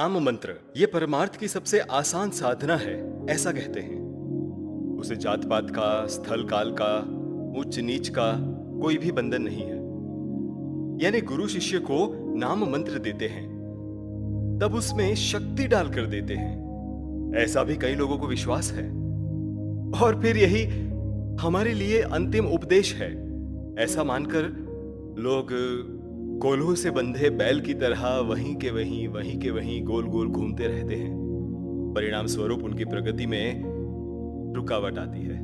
नाम मंत्र ये परमार्थ की सबसे आसान साधना है, ऐसा कहते हैं। उसे जात पात का, स्थल काल का, उच्च नीच का कोई भी बंधन नहीं है। यानी गुरु शिष्य को नाम मंत्र देते हैं तब उसमें शक्ति डालकर देते हैं, ऐसा भी कई लोगों को विश्वास है। और फिर यही हमारे लिए अंतिम उपदेश है, ऐसा मानकर लोग कोल्हू से बंधे बैल की तरह वहीं के वहीं गोल गोल घूमते रहते हैं। परिणाम स्वरूप उनकी प्रगति में रुकावट आती है।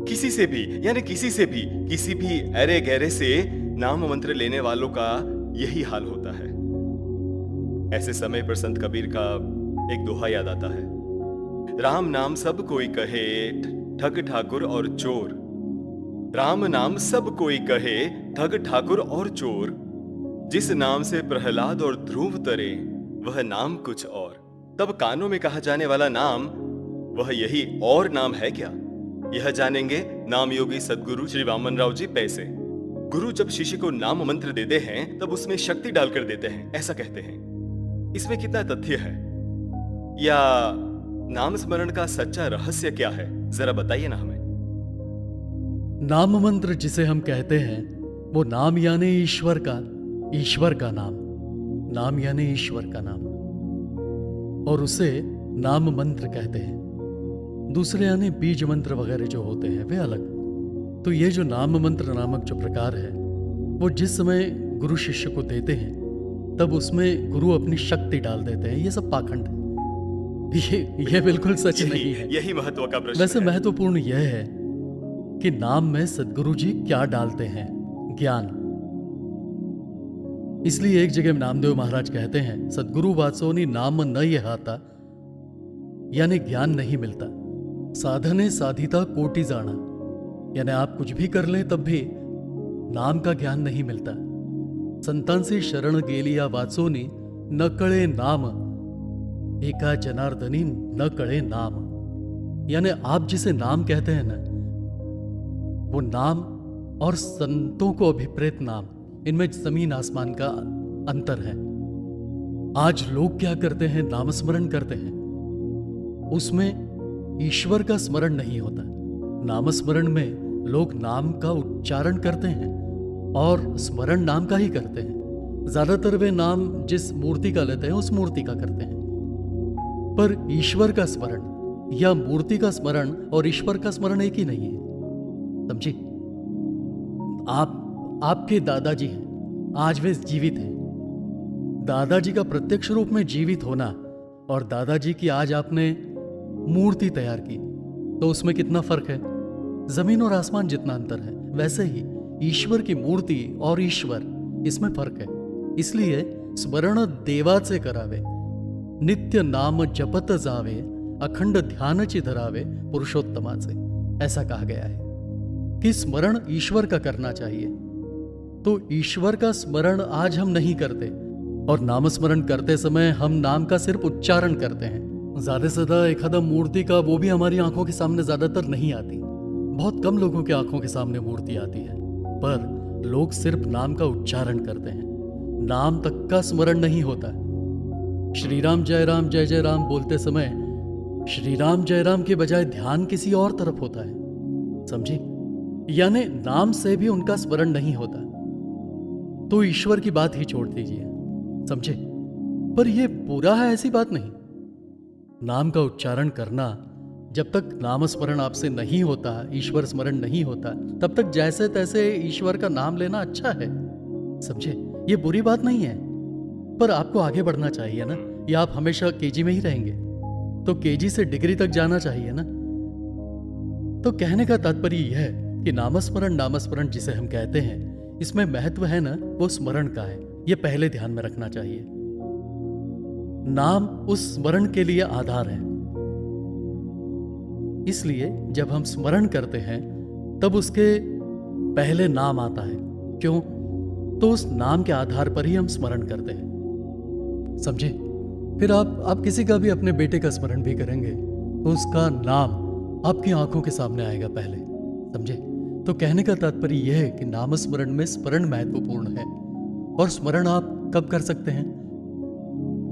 किसी से भी अरे गहरे से नाम मंत्र लेने वालों का यही हाल होता है। ऐसे समय पर संत कबीर का एक दोहा याद आता है, राम नाम सब कोई कहे, ठग ठाकुर और चोर। राम नाम सब कोई कहे, ठग ठाकुर और चोर। जिस नाम से प्रहलाद और ध्रुव तरे, वह नाम कुछ और। तब कानों में कहा जाने वाला नाम वह यही और नाम है क्या? यह जानेंगे नाम योगी सदगुरु श्री वामन राव जी पैसे। गुरु जब शिष्य को नाम मंत्र देते हैं तब उसमें शक्ति डालकर देते हैं, ऐसा कहते हैं। इसमें कितना तथ्य है, या नाम स्मरण का सच्चा रहस्य क्या है, जरा बताइए ना हमें। नाम मंत्र जिसे हम कहते हैं वो नाम यानी ईश्वर का नाम, नाम यानी ईश्वर का नाम, और उसे नाम मंत्र कहते हैं। दूसरे यानी बीज मंत्र वगैरह जो होते हैं वे अलग। तो ये जो नाम मंत्र नामक जो प्रकार है वो जिस समय गुरु शिष्य को देते हैं तब उसमें गुरु अपनी शक्ति डाल देते हैं। ये सब पाखंड है, ये बिल्कुल सच नहीं है। यही महत्व का प्रश्न वैसे है। महत्वपूर्ण यह है कि नाम में सदगुरु जी क्या डालते हैं, ज्ञान। इसलिए एक जगह नामदेव महाराज कहते हैं, सदगुरु वात्सोनी नाम न यह आता, यानी ज्ञान नहीं मिलता। साधने साधिता कोटि जाना, यानी आप कुछ भी कर लें तब भी नाम का ज्ञान नहीं मिलता। संतांसी शरण गेलिया वात्सोनी न कळे नाम, एका जनार्दनी न कळे नाम। यानी आप जिसे नाम कहते हैं ना, वो नाम और संतों को अभिप्रेत नाम, इनमें जमीन आसमान का अंतर है। आज लोग क्या करते हैं, नामस्मरण करते हैं, उसमें ईश्वर का स्मरण नहीं होता। नामस्मरण में लोग नाम का उच्चारण करते हैं और स्मरण नाम का ही करते हैं। ज्यादातर वे नाम जिस मूर्ति का लेते हैं उस मूर्ति का करते हैं, पर ईश्वर का स्मरण या मूर्ति का स्मरण और ईश्वर का स्मरण एक ही नहीं है, समझी। आपके दादाजी हैं, आज वे जीवित हैं। दादाजी का प्रत्यक्ष रूप में जीवित होना और दादाजी की आज आपने मूर्ति तैयार की, तो उसमें कितना फर्क है, जमीन और आसमान जितना अंतर है। वैसे ही ईश्वर की मूर्ति और ईश्वर, इसमें फर्क है। इसलिए स्मरण देवाचे करावे, नित्य नाम जपत जावे, अखंड ध्यान ची धरावे पुरुषोत्तमाचे, ऐसा कहा गया है कि स्मरण ईश्वर का करना चाहिए। तो ईश्वर का स्मरण आज हम नहीं करते, और नाम स्मरण करते समय हम नाम का सिर्फ उच्चारण करते हैं। ज्यादा से ज्यादा एखादा मूर्ति का, वो भी हमारी आंखों के सामने ज्यादातर नहीं आती। बहुत कम लोगों की आंखों के सामने मूर्ति आती है, पर लोग सिर्फ नाम का उच्चारण करते हैं, नाम तक का स्मरण नहीं होता। श्री राम जय राम बोलते समय श्री राम जय राम के बजाय ध्यान किसी और तरफ होता है, समझी। यानी नाम से भी उनका स्मरण नहीं होता। तो ईश्वर की बात ही छोड़ दीजिए, समझे। पर यह बुरा है ऐसी बात नहीं। नाम का उच्चारण करना, जब तक नाम स्मरण आपसे नहीं होता, ईश्वर स्मरण नहीं होता, तब तक जैसे तैसे ईश्वर का नाम लेना अच्छा है, समझे। ये बुरी बात नहीं है, पर आपको आगे बढ़ना चाहिए ना। या आप हमेशा केजी में ही रहेंगे, तो केजी से डिग्री तक जाना चाहिए ना। तो कहने का तात्पर्य यह है कि नामस्मरण जिसे हम कहते हैं, इसमें महत्व है ना, वो स्मरण का है। ये पहले ध्यान में रखना चाहिए। नाम उस स्मरण के लिए आधार है। इसलिए जब हम स्मरण करते हैं तब उसके पहले नाम आता है। क्यों? तो उस नाम के आधार पर ही हम स्मरण करते हैं, समझे। फिर आप किसी का भी, अपने बेटे का स्मरण भी करेंगे तो उसका नाम आपकी आंखों के सामने आएगा पहले, समझे। तो कहने का तात्पर्य यह है कि नाम स्मरण में स्मरण महत्वपूर्ण है। और स्मरण आप कब कर सकते हैं?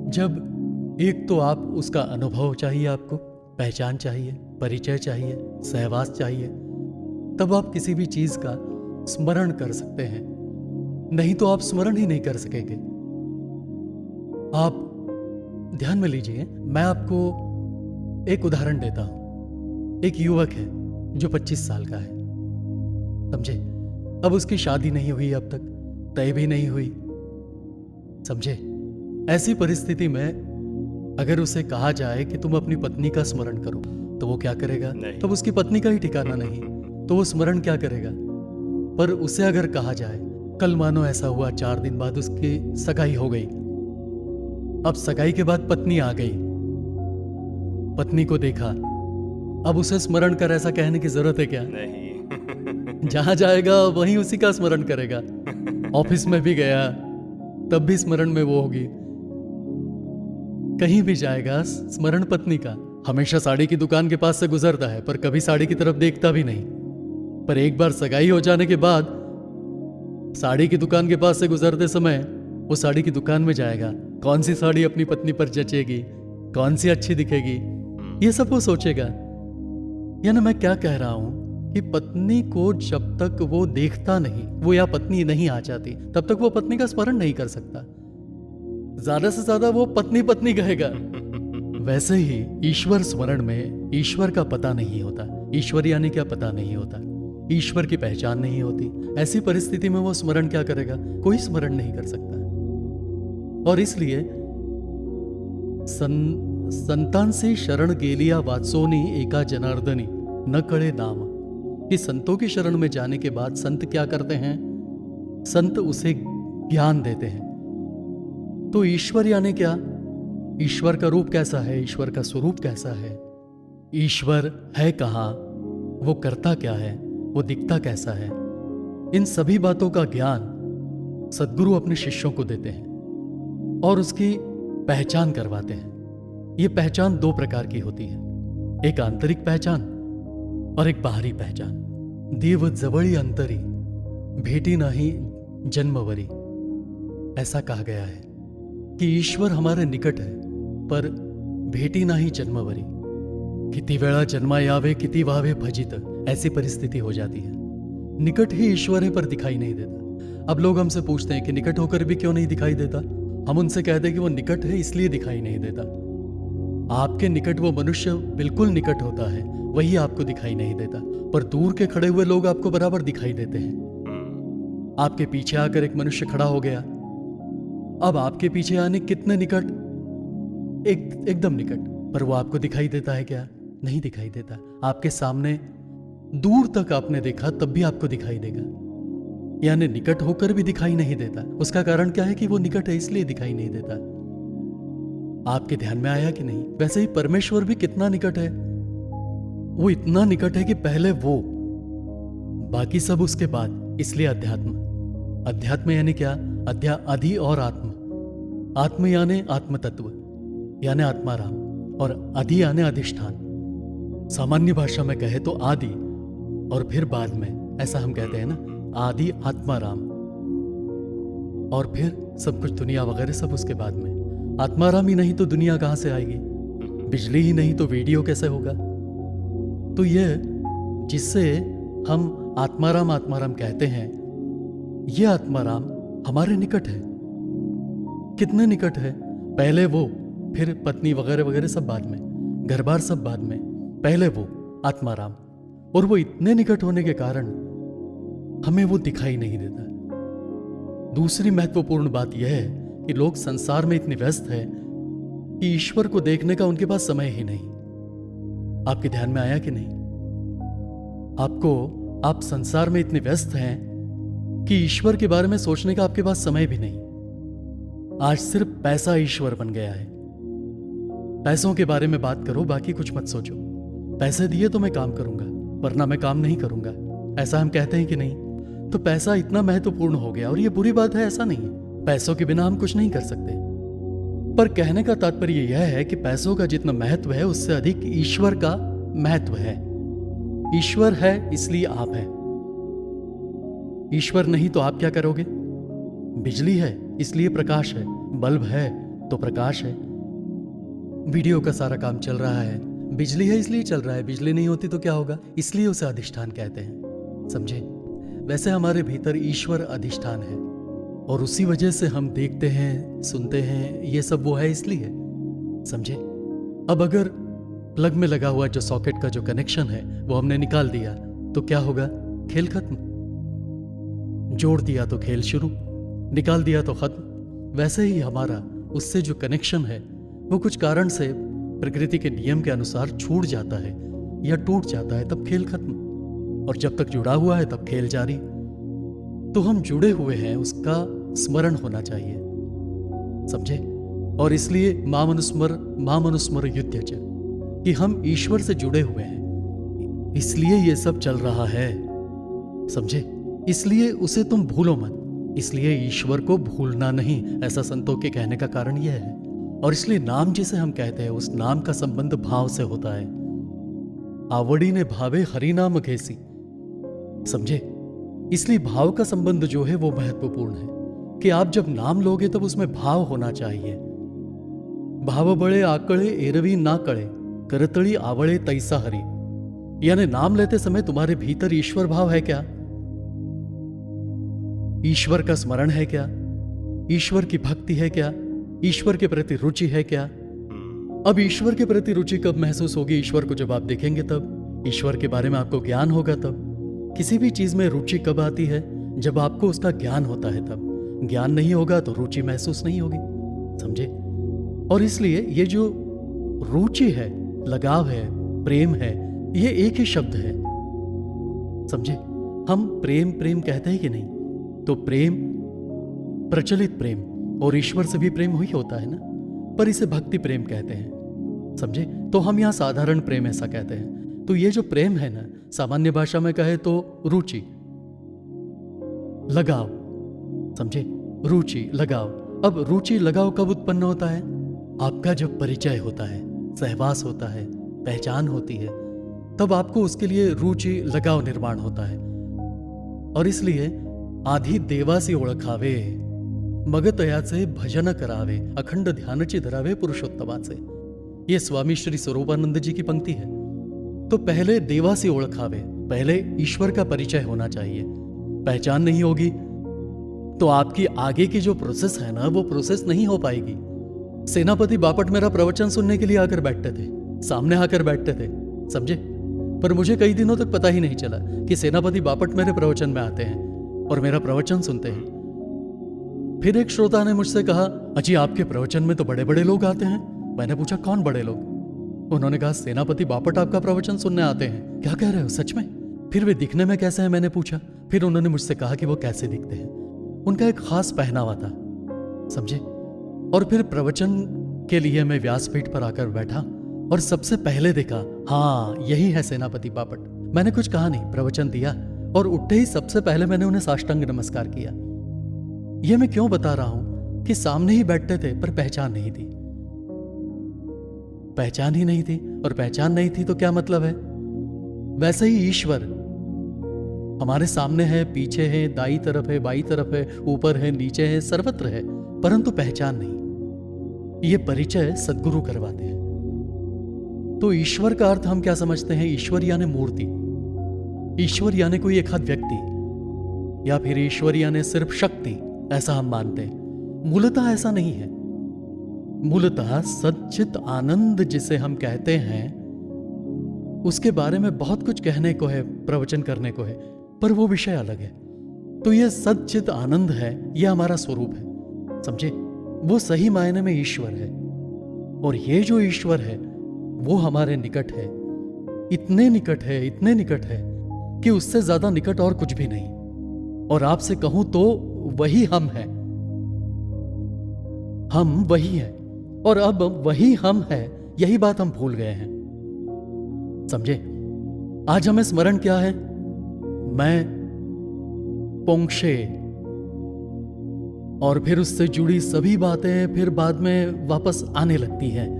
जब एक तो आप उसका अनुभव चाहिए, आपको पहचान चाहिए, परिचय चाहिए, सहवास चाहिए, तब आप किसी भी चीज का स्मरण कर सकते हैं। नहीं तो आप स्मरण ही नहीं कर सकेंगे। आप ध्यान में लीजिए, मैं आपको एक उदाहरण देता हूं। एक युवक है जो 25 साल का है, समझे। अब उसकी शादी नहीं हुई, अब तक तय भी नहीं हुई, समझे। ऐसी परिस्थिति में अगर उसे कहा जाए कि तुम अपनी पत्नी का स्मरण करो, तो वो क्या करेगा? नहीं। तब उसकी पत्नी का ही ठिकाना नहीं, तो वो स्मरण क्या करेगा? पर उसे अगर कहा जाए, कल मानो ऐसा हुआ, 4 दिन बाद उसकी सगाई हो गई। अब सगाई के बाद पत्नी आ गई, पत्नी को देखा, अब उसे स्मरण कर ऐसा कहने की जरूरत है क्या? नहीं। जहां जाएगा वहीं उसी का स्मरण करेगा। ऑफिस में भी गया तब भी स्मरण में वो होगी, कहीं भी जाएगा स्मरण पत्नी का। हमेशा साड़ी की दुकान के पास से गुजरता है पर कभी साड़ी की तरफ देखता भी नहीं। पर एक बार सगाई हो जाने के बाद साड़ी की दुकान के पास से गुजरते समय वो साड़ी की दुकान में जाएगा, कौन सी साड़ी अपनी पत्नी पर जचेगी, कौन सी अच्छी दिखेगी, ये सब वो सोचेगा। यानी मैं क्या कह रहा हूं कि पत्नी को जब तक वो देखता नहीं, वो या पत्नी नहीं आ जाती, तब तक वो पत्नी का स्मरण नहीं कर सकता। ज्यादा से ज्यादा वो पत्नी पत्नी कहेगा। वैसे ही ईश्वर स्मरण में ईश्वर का पता नहीं होता। ईश्वर यानी क्या पता नहीं होता, ईश्वर की पहचान नहीं होती। ऐसी परिस्थिति में वो स्मरण क्या करेगा? कोई स्मरण नहीं कर सकता। और इसलिए संतांचे शरण गेलिया वात्सोनी एका जनार्दनी न कळे नाम, कि संतों की शरण में जाने के बाद संत क्या करते हैं? संत उसे ज्ञान देते हैं। तो ईश्वर यानी क्या? ईश्वर का रूप कैसा है, ईश्वर का स्वरूप कैसा है, ईश्वर है कहाँ, वो करता क्या है, वो दिखता कैसा है, इन सभी बातों का ज्ञान सद्गुरु अपने शिष्यों को देते हैं और उसकी पहचान करवाते हैं। ये पहचान 2 प्रकार की होती है, एक आंतरिक पहचान और एक बाहरी पहचान। देव जवळी अंतरी भेटी नाही जन्मवरी, ऐसा कहा गया है कि ईश्वर हमारे निकट है पर भेटी नाही जन्मवरी। किती वेळा जन्मा यावे किती व्हावे भजित, ऐसी परिस्थिति हो जाती है। निकट ही ईश्वर है पर दिखाई नहीं देता। अब लोग हमसे पूछते हैं कि निकट होकर भी क्यों नहीं दिखाई देता? हम उनसे कहते हैं कि वो निकट है इसलिए दिखाई नहीं देता। आपके निकट वो मनुष्य बिल्कुल निकट होता है, वही आपको दिखाई नहीं देता, पर दूर के खड़े हुए लोग आपको बराबर दिखाई देते हैं। आपके पीछे आकर एक मनुष्य खड़ा हो गया, अब आपके पीछे आने कितने निकट? एकदम निकट, पर वो आपको दिखाई देता है क्या? नहीं दिखाई देता। आपके सामने दूर तक आपने देखा तब भी आपको दिखाई देगा, यानी निकट होकर भी दिखाई नहीं देता। उसका कारण क्या है? कि वो निकट है इसलिए दिखाई नहीं देता। आपके ध्यान में आया कि नहीं? वैसे ही परमेश्वर भी कितना निकट है। वो इतना निकट है कि पहले वो, बाकी सब उसके बाद। इसलिए अध्यात्म, अध्यात्म यानी क्या? अधि और आत्म। आत्म यानी आत्म तत्व यानी आत्माराम, और अधि यानी अधिष्ठान। सामान्य भाषा में कहे तो आदि और फिर बाद में, ऐसा हम कहते हैं ना, आदि आत्माराम, और फिर सब कुछ दुनिया वगैरह सब उसके बाद में। आत्माराम ही नहीं तो दुनिया कहां से आएगी? बिजली ही नहीं तो वीडियो कैसे होगा? तो यह जिससे हम आत्माराम आत्माराम कहते हैं, यह आत्माराम हमारे निकट है। कितने निकट है? पहले वो, फिर पत्नी वगैरह वगैरह सब बाद में, घर बार सब बाद में, पहले वो आत्माराम। और वो इतने निकट होने के कारण हमें वो दिखाई नहीं देता। दूसरी महत्वपूर्ण बात यह है कि लोग संसार में इतने व्यस्त हैं कि ईश्वर को देखने का उनके पास समय ही नहीं। आपके ध्यान में आया कि नहीं? आप संसार में इतने व्यस्त हैं कि ईश्वर के बारे में सोचने का आपके पास समय भी नहीं। आज सिर्फ पैसा ईश्वर बन गया है। पैसों के बारे में बात करो, बाकी कुछ मत सोचो। पैसे दिए तो मैं काम करूंगा, वरना मैं काम नहीं करूंगा, ऐसा हम कहते हैं कि नहीं? तो पैसा इतना महत्वपूर्ण हो गया, और ये बुरी बात है, ऐसा नहीं है। पैसों के बिना हम कुछ नहीं कर सकते, पर कहने का तात्पर्य यह है कि पैसों का जितना महत्व है उससे अधिक ईश्वर का महत्व है। ईश्वर है इसलिए आप हैं। ईश्वर नहीं तो आप क्या करोगे? बिजली है इसलिए प्रकाश है, बल्ब है तो प्रकाश है, वीडियो का सारा काम चल रहा है, बिजली है इसलिए चल रहा है, बिजली नहीं होती तो क्या होगा, इसलिए उसे अधिष्ठान कहते हैं। समझे? वैसे हमारे भीतर ईश्वर अधिष्ठान है और उसी वजह से हम देखते हैं, सुनते हैं, ये सब वो है इसलिए। समझे? अब अगर प्लग में लगा हुआ जो सॉकेट का जो कनेक्शन है वो हमने निकाल दिया तो क्या होगा? खेल खत्म। जोड़ दिया तो खेल शुरू, निकाल दिया तो खत्म। वैसे ही हमारा उससे जो कनेक्शन है वो कुछ कारण से प्रकृति के नियम के अनुसार छूट जाता है या टूट जाता है, तब खेल खत्म। और जब तक जुड़ा हुआ है तब खेल जारी। तो हम जुड़े हुए हैं, उसका स्मरण होना चाहिए। समझे? और इसलिए मां मनुस्मर युध्यच, कि हम ईश्वर से जुड़े हुए हैं, इसलिए ये सब चल रहा है। समझे? इसलिए उसे तुम भूलो मत, इसलिए ईश्वर को भूलना नहीं, ऐसा संतों के कहने का कारण यह है। और इसलिए नाम जिसे हम कहते हैं उस नाम का संबंध भाव से होता है। आवड़ी ने भावे हरि नाम घेसी। समझे? इसलिए भाव का संबंध जो है वो महत्वपूर्ण है कि आप जब नाम लोगे तब उसमें भाव होना चाहिए। भाव बड़े आकड़े एरवी ना कड़े, करतड़ी आवड़े तैसा हरि। यानी नाम लेते समय तुम्हारे भीतर ईश्वर भाव है क्या? ईश्वर का स्मरण है क्या? ईश्वर की भक्ति है क्या? ईश्वर के प्रति रुचि है क्या? अब ईश्वर के प्रति रुचि कब महसूस होगी? ईश्वर को जब आप देखेंगे तब, ईश्वर के बारे में आपको ज्ञान होगा तब। किसी भी चीज में रुचि कब आती है? जब आपको उसका ज्ञान होता है तब। ज्ञान नहीं होगा तो रुचि महसूस नहीं होगी। समझे? और इसलिए ये जो रुचि है, लगाव है, प्रेम है, ये एक ही शब्द है। समझे? हम प्रेम प्रेम कहते हैं कि नहीं? तो प्रेम प्रचलित प्रेम, और ईश्वर से भी प्रेम ही होता है ना, पर इसे भक्ति प्रेम कहते हैं। समझे? तो हम यहां साधारण प्रेम ऐसा कहते हैं। तो ये जो प्रेम है ना, सामान्य भाषा में कहे तो रुचि, लगाव। समझे? रुचि, लगाव। अब रुचि लगाव कब उत्पन्न होता है? आपका जब परिचय होता है, सहवास होता है, पहचान होती है, तब आपको उसके लिए रुचि लगाव निर्माण होता है। और इसलिए आधी देवासी ओळखावे, मग तयाचे भजन करावे, अखंड ध्यानची धरावे पुरुषोत्तमाचे। ये स्वामी श्री स्वरूपानंद जी की पंक्ति है। तो पहले देवासी ओळखावे, पहले ईश्वर का परिचय होना चाहिए। पहचान नहीं होगी तो आपकी आगे की जो प्रोसेस है ना, वो प्रोसेस नहीं हो पाएगी। सेनापति बापट मेरा प्रवचन सुनने के लिए आकर बैठते थे, सामने आकर बैठते थे। समझे? पर मुझे कई दिनों तक पता ही नहीं चला कि सेनापति बापट मेरे प्रवचन में आते हैं और मेरा प्रवचन सुनते हैं। फिर एक श्रोता ने मुझसे कहा, अजी आपके प्रवचन में तो बड़े बड़े लोग आते हैं। मैंने पूछा कौन बड़े लोग? उन्होंने कहा सेनापति बापट आपका प्रवचन सुनने आते हैं। क्या कह रहे हो? सच में? फिर वे दिखने में कैसे हैं? मैंने पूछा। फिर उन्होंने मुझसे कहा कि वो कैसे दिखते हैं। उनका एक खास पहनावा था। समझे? और फिर प्रवचन के लिए मैं व्यासपीठ पर आकर बैठा और सबसे पहले देखा, हाँ यही है सेनापति बापट। मैंने कुछ कहा नहीं, प्रवचन दिया और उठते ही सबसे पहले मैंने उन्हें साष्टांग नमस्कार किया। यह मैं क्यों बता रहा हूं कि सामने ही बैठते थे पर पहचान नहीं थी। पहचान ही नहीं थी, और पहचान नहीं थी तो क्या मतलब है? वैसे ही ईश्वर हमारे सामने है, पीछे है, दाई तरफ है, बाई तरफ है, ऊपर है, नीचे है, सर्वत्र है, परंतु पहचान नहीं। ये परिचय सद्गुरु करवाते हैं। तो ईश्वर का अर्थ हम क्या समझते हैं? ईश्वर यानी मूर्ति, ईश्वर यानी कोई एक व्यक्ति, या फिर ईश्वर यानी सिर्फ शक्ति, ऐसा हम मानते हैं। मूलतः ऐसा नहीं है। मूलतः सच्चित आनंद जिसे हम कहते हैं, उसके बारे में बहुत कुछ कहने को है, प्रवचन करने को है, पर वो विषय अलग है। तो ये सच्चित आनंद है, यह हमारा स्वरूप है। समझे? वो सही मायने में ईश्वर है। और ये जो ईश्वर है वो हमारे निकट है, इतने निकट है, इतने निकट है कि उससे ज्यादा निकट और कुछ भी नहीं। और आपसे कहूं तो वही हम हैं। हम वही हैं, और अब वही हम हैं, यही बात हम भूल गए हैं। समझे? आज हमें स्मरण क्या है? मैं, पोंक्षे, और फिर उससे जुड़ी सभी बातें फिर बाद में वापस आने लगती हैं।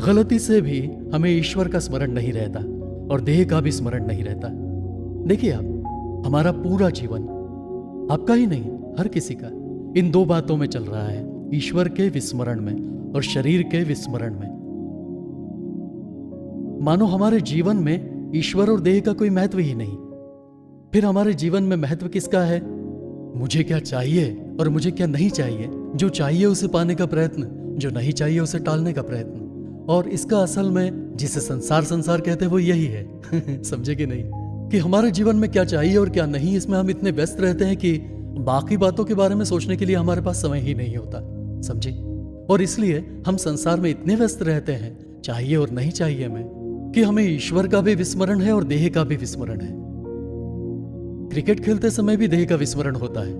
गलती से भी हमें ईश्वर का स्मरण नहीं रहता और देह का भी स्मरण नहीं रहता। देखिए आप, हमारा पूरा जीवन, आपका ही नहीं हर किसी का, इन दो बातों में चल रहा है, ईश्वर के विस्मरण में और शरीर के विस्मरण में। मानो हमारे जीवन में ईश्वर और देह का कोई महत्व ही नहीं। फिर हमारे जीवन में महत्व किसका है? मुझे क्या चाहिए और मुझे क्या नहीं चाहिए। जो चाहिए उसे पाने का प्रयत्न, जो नहीं चाहिए उसे टालने का प्रयत्न। और इसका असल में जिसे संसार संसार कहते हैं वो यही है समझे कि नहीं, कि हमारे जीवन में क्या चाहिए और क्या नहीं, इसमें हम इतने व्यस्त रहते हैं कि बाकी बातों के बारे में सोचने के लिए हमारे पास समय ही नहीं होता, समझे। और इसलिए हम संसार में इतने व्यस्त रहते हैं चाहिए और नहीं चाहिए में, कि हमें ईश्वर का भी विस्मरण है और देह का भी विस्मरण है। क्रिकेट खेलते समय भी देह का विस्मरण होता है,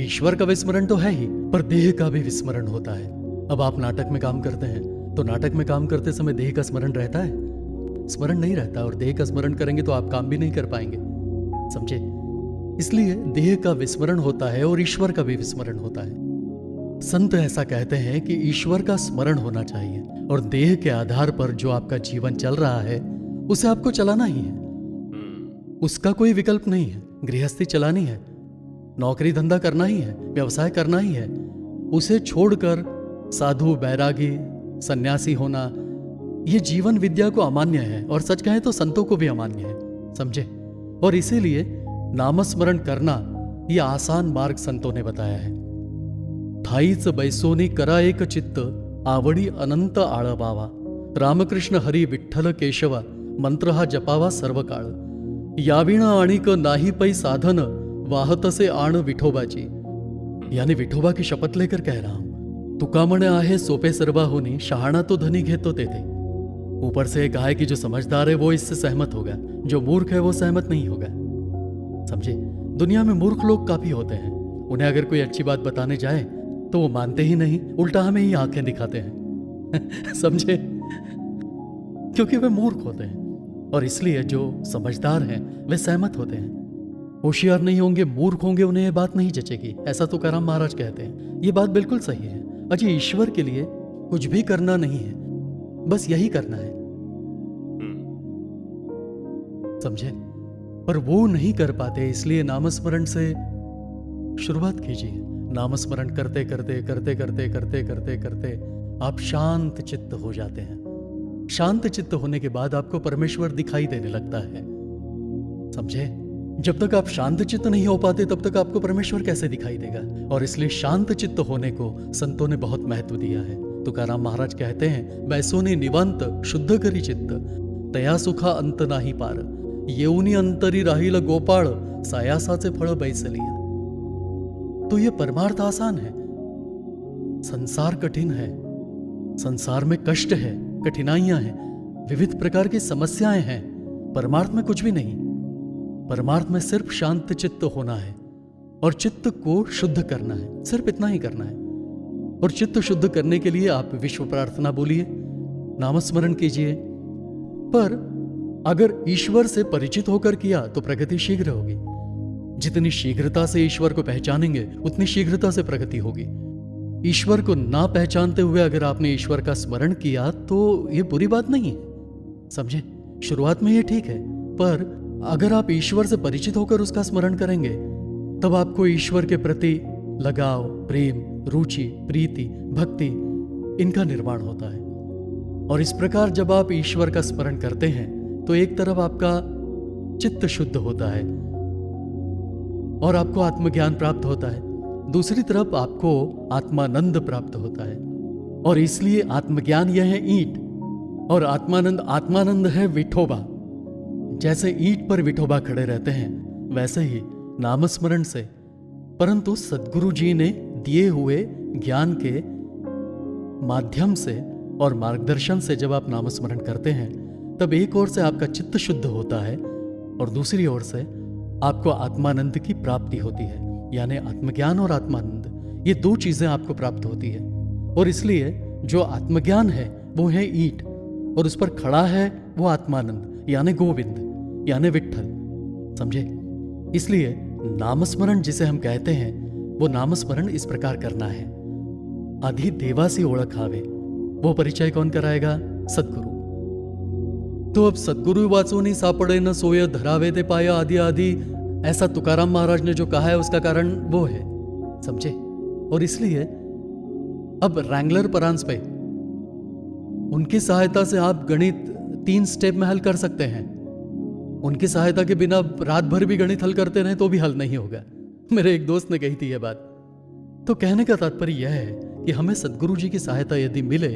ईश्वर का विस्मरण तो है ही, पर देह का भी विस्मरण होता है। अब आप नाटक में काम करते हैं तो नाटक में काम करते समय देह का स्मरण रहता है? स्मरण नहीं रहता, और देह का स्मरण करेंगे तो आप काम भी नहीं कर पाएंगे, समझे। इसलिए देह का विस्मरण होता है और ईश्वर का भी विस्मरण होता है। संत ऐसा कहते हैं कि ईश्वर का स्मरण होना चाहिए और देह के आधार पर जो आपका जीवन चल रहा है उसे आपको चलाना ही है, उसका कोई विकल्प नहीं है। गृहस्थी चलानी है, नौकरी धंधा करना ही है, व्यवसाय करना ही है। उसे छोड़कर साधु, बैरागी, सन्यासी होना, यह जीवन विद्या को अमान्य है, और सच कहें तो संतों को भी अमान्य है, समझे। और इसीलिए नामस्मरण करना यह आसान मार्ग संतों ने बताया है। थाईच बैसोनी करा एक चित्त, आवडी अनंत आळवावा, रामकृष्ण हरी विठ्ठल केशवा, मंत्र हा जपावा सर्व काळ, याविण आणिक नाही पै साधन, वाहतसे आण विठोबाची। यानी विठोबा की शपथ लेकर कह रहा हूं, तुका म्हणे आहे सोपे सर्वाहुनी, शहाणा तो धनी घेतो तेथे। ऊपर से कहा है कि जो समझदार है वो इससे सहमत होगा, जो मूर्ख है वो सहमत नहीं होगा, समझे। दुनिया में मूर्ख लोग काफी होते हैं, उन्हें अगर कोई अच्छी बात बताने जाए तो वो मानते ही नहीं, उल्टा हमें ही आंखें दिखाते हैं समझे, क्योंकि वे मूर्ख होते हैं। और इसलिए जो समझदार हैं वे सहमत होते हैं। होशियार नहीं होंगे, मूर्ख होंगे, उन्हें यह बात नहीं जचेगी। ऐसा तुकाराम महाराज कहते हैं। ये बात बिल्कुल सही है। अजय ईश्वर के लिए कुछ भी करना नहीं है, बस यही करना है, समझे। पर वो नहीं कर पाते, इसलिए नामस्मरण से शुरुआत कीजिए। नामस्मरण करते करते करते करते करते करते करते आप शांत चित्त हो जाते हैं। शांत चित्त होने के बाद आपको परमेश्वर दिखाई देने लगता है, समझे। जब तक आप शांत चित्त नहीं हो पाते तब तक आपको परमेश्वर कैसे दिखाई देगा। और इसलिए शांत चित्त होने को संतों ने बहुत महत्व दिया है। तुकाराम महाराज कहते हैं, बैसोने निवांत शुद्ध करी चित्त, तया सुखा अंत नाही पार, येऊनी अंतरी राहील गोपाळ, सायासाचे फळ बैसलिया। तो ये परमार्थ आसान है, संसार कठिन है, संसार में कष्ट है, कठिनाइयां हैं, विविध प्रकार की समस्याएं हैं। परमार्थ में कुछ भी नहीं, परमार्थ में सिर्फ शांत चित्त होना है और चित्त को शुद्ध करना है, सिर्फ इतना ही करना है। और चित्त शुद्ध करने के लिए आप विश्व प्रार्थना बोलिए, नामस्मरण कीजिए। पर अगर ईश्वर से परिचित होकर किया तो प्रगति शीघ्र होगी। जितनी शीघ्रता से ईश्वर को पहचानेंगे उतनी शीघ्रता से प्रगति होगी। ईश्वर को ना पहचानते हुए अगर आपने ईश्वर का स्मरण किया तो यह बुरी बात नहीं है, समझे। शुरुआत में यह ठीक है, पर अगर आप ईश्वर से परिचित होकर उसका स्मरण करेंगे तब आपको ईश्वर के प्रति लगाव, प्रेम, रुचि, प्रीति, भक्ति, इनका निर्माण होता है। और इस प्रकार जब आप ईश्वर का स्मरण करते हैं तो एक तरफ आपका चित्त शुद्ध होता है और आपको आत्मज्ञान प्राप्त होता है, दूसरी तरफ आपको आत्मानंद प्राप्त होता है। और इसलिए आत्मज्ञान यह है ईंट और आत्मानंद है विठोबा। जैसे ईंट पर विठोबा खड़े रहते हैं वैसे ही नामस्मरण से, परंतु सद्गुरु जी ने दिए हुए ज्ञान के माध्यम से और मार्गदर्शन से जब आप नामस्मरण करते हैं तब एक ओर से आपका चित्त शुद्ध होता है और दूसरी ओर से आपको आत्मानंद की प्राप्ति होती है। यानी आत्मज्ञान और आत्मानंद, ये दो चीजें आपको प्राप्त होती है। और इसलिए जो आत्मज्ञान है वो है ईंट और उस पर खड़ा है वो आत्मानंद यानी गोविंद यानी विठ्ठल, समझे। इसलिए नामस्मरण जिसे हम कहते हैं वो नामस्मरण इस प्रकार करना है। आधी देवासी ओळख हावे, वो परिचय कौन कराएगा? सद्गुरु। तो अब सद्गुरु वाचोनी सापड़े न सोय, धरावे ते पाया आदि आदि, ऐसा तुकाराम महाराज ने जो कहा है उसका कारण वो है, समझे। और इसलिए अब रैंगलर परांस पे उनकी सहायता से आप गणित 3 स्टेप में हल कर सकते हैं। उनकी सहायता के बिना रात भर भी गणित हल करते रहे तो भी हल नहीं होगा। मेरे एक दोस्त ने कही थी यह बात। तो कहने का तात्पर्य यह है कि हमें सद्गुरु जी की सहायता यदि मिले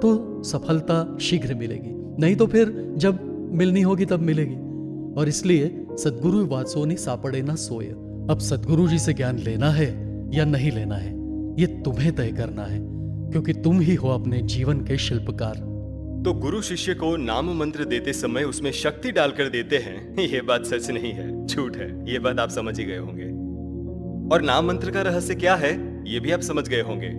तो सफलता शीघ्र मिलेगी, नहीं तो फिर जब मिलनी होगी तब मिलेगी। और इसलिए सद्गुरु वासोनी सापड़े ना सोय। अब सद्गुरु जी से ज्ञान लेना है या नहीं लेना है, ये तुम्हें तय करना है, क्योंकि तुम ही हो अपने जीवन के शिल्पकार। तो गुरु शिष्य को नाम मंत्र देते समय उसमें शक्ति डालकर देते हैं, ये बात सच नहीं है, झूठ है। ये बात आप समझ ही गए होंगे। और नाम मंत्र का रहस्य क्या है ये भी आप समझ गए होंगे।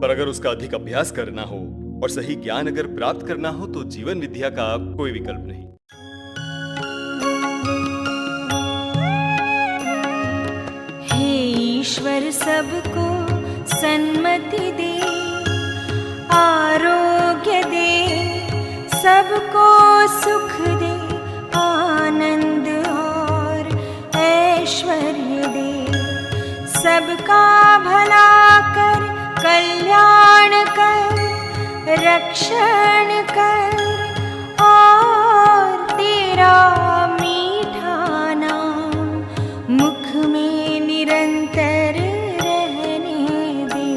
पर अगर उसका अधिक अभ्यास करना हो और सही ज्ञान अगर प्राप्त करना हो तो जीवन विद्या का कोई विकल्प नहीं। हे ईश्वर सबको सन्मति दे, आरोग्य दे, सबको सुख दे, आनंद और ऐश्वर्य दे, सबका भला कर, कल्याण कर, रक्षण कर, और तेरा मीठा नाम मुख में निरंतर रहने दे।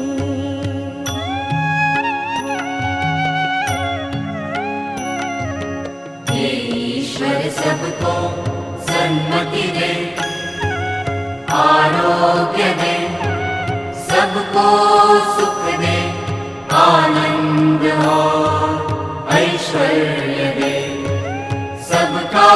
हे ईश्वर सबको सन्मति दे, आरोग्य दे, सबको सुख दे, आनंद और ऐश्वर्य दे, सबका